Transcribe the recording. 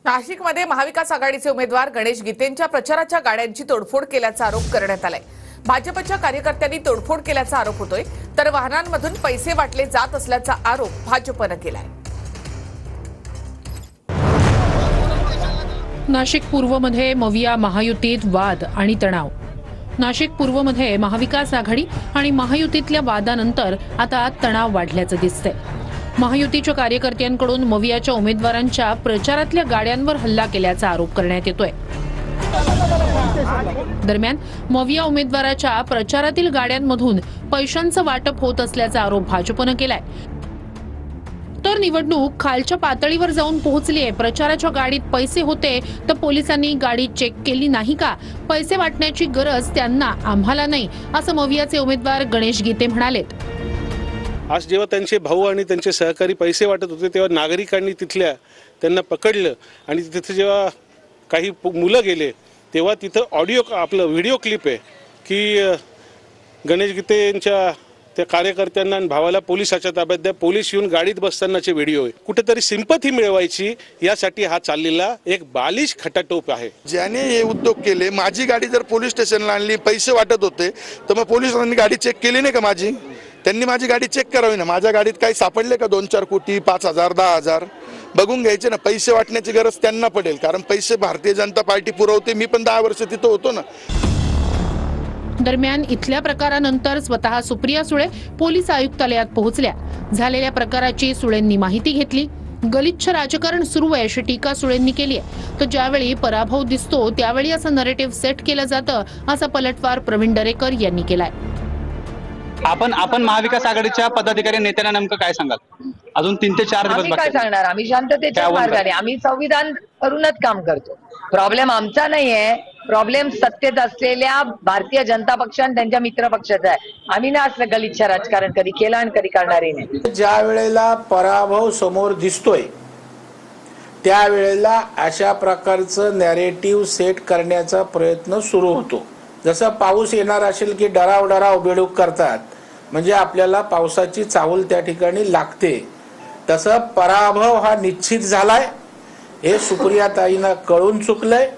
नाशिकमध्ये महाविकास आघाडीचे उमेदवार गणेश गीतेंच्या प्रचाराच्या गाड्यांची तोडफोड केल्याचा आरोप करण्यात आलाय। भाजपच्या कार्यकर्त्यांनी तोडफोड केल्याचा आरोप होतोय, तर वाहनांमधून पैसे वाटले जात असल्याचा आरोप भाजपने केलाय। नाशिक पूर्वमध्ये मविया महायुतीत वाद आणि तणाव। नाशिक पूर्वमध्ये महाविकास आघाडी आणि महायुतीतल्या वादानंतर आता तणाव वाढल्याचं दिसतंय। महायुतीच्या कार्यकर्त्यांकडून मवियाच्या उमेदवारांच्या प्रचारातल्या गाड्यांवर हल्ला केल्याचा आरोप करण्यात येतोय। दरम्यान मविया उमेदवाराच्या प्रचारातील गाड्यांमधून पैशांचं वाटप होत असल्याचा आरोप भाजपने केलाय। तर निवडणूक खालच्या पातळीवर जाऊन पोहोचली आहे। प्रचाराच्या गाडीत पैसे होते तर पोलिसांनी गाडी चेक केली नाही का? पैसे वाटण्याची गरज त्यांना आम्हाला नाही, असं मवियाचे उमेदवार गणेश गीते म्हणालेत। आज जेव्हा त्यांचे भाऊ आणि त्यांचे सहकारी पैसे वाटत होते तेव्हा नागरिकांनी तिथल्या त्यांना पकडलं आणि तिथे जेव्हा काही मुलं गेले तेव्हा तिथं ऑडिओ आपलं व्हिडिओ क्लिप आहे की गणेश गीते यांच्या त्या कार्यकर्त्यांना आणि भावाला पोलिसाच्या ताब्यात द्या, पोलीस येऊन गाडीत बसतानाचे व्हिडिओ आहे। कुठेतरी सिंपथी मिळवायची यासाठी हा चाललेला एक बालिश खटाटोप आहे। ज्याने हे उद्योग केले, माझी गाडी जर पोलीस स्टेशनला आणली, पैसे वाटत होते तर मग पोलिसांनी गाडी चेक केली नाही का माझी? त्यांनी माझी गाडी चेक करावी ना। माझ्या गाडीत काही सापडले का 2-4 कोटी, 5,000, 10,000 बघून घ्यायचे ना। पैसे वाटण्याची गरज त्यांना पडेल, कारण पैसे भारतीय जनता पार्टी पुरवते। मी पण 10 वर्ष तिथं होतो ना। दरम्यान इथल्या प्रकारानंतर स्वतः सुप्रिया सुळे पोलीस आयुक्तालयात पोहोचल्या। झालेल्या प्रकाराची सुळेंनी माहिती घेतली। गलिच्छ राजकारण सुरू आहे अशी टीका सुळेंनी केली आहे। तर ज्यावेळी पराभव दिसतो त्यावेळी असं नरेटिव्ह सेट केलं जातं, असा पलटवार प्रवीण दरेकर यांनी केलाय। आपण महाविकास आघाडीच्या पदाधिकारी नेत्यांना नेमकं काय सांगाल? अजून 3 ते 4 दिवस काय सांगणार? आम्ही शांततेच्या मार्गाने, आम्ही संविधान करूनच काम करतो। प्रॉब्लेम आमचा नाहीये, प्रॉब्लेम सत्तेत असलेल्या भारतीय जनता पक्ष आणि त्यांच्या मित्र पक्षाचा आहे। आम्ही ना असलं गलिच्छ राजकारण कधी केलं आणि कधी करणारही नाही। ज्या वेळेला पराभव समोर दिसतोय त्यावेळेला अशा प्रकारचं नॅरेटिव्ह सेट करण्याचा प्रयत्न सुरू होतो। जसं पाऊस येणार असेल की डराव बेडूक करतात, म्हणजे आपल्याला पावसाची चाहूल त्या ठिकाणी लागते। तसं पराभव हा निश्चित झालाय हे सुप्रियाताईंना कळून चुकलंय।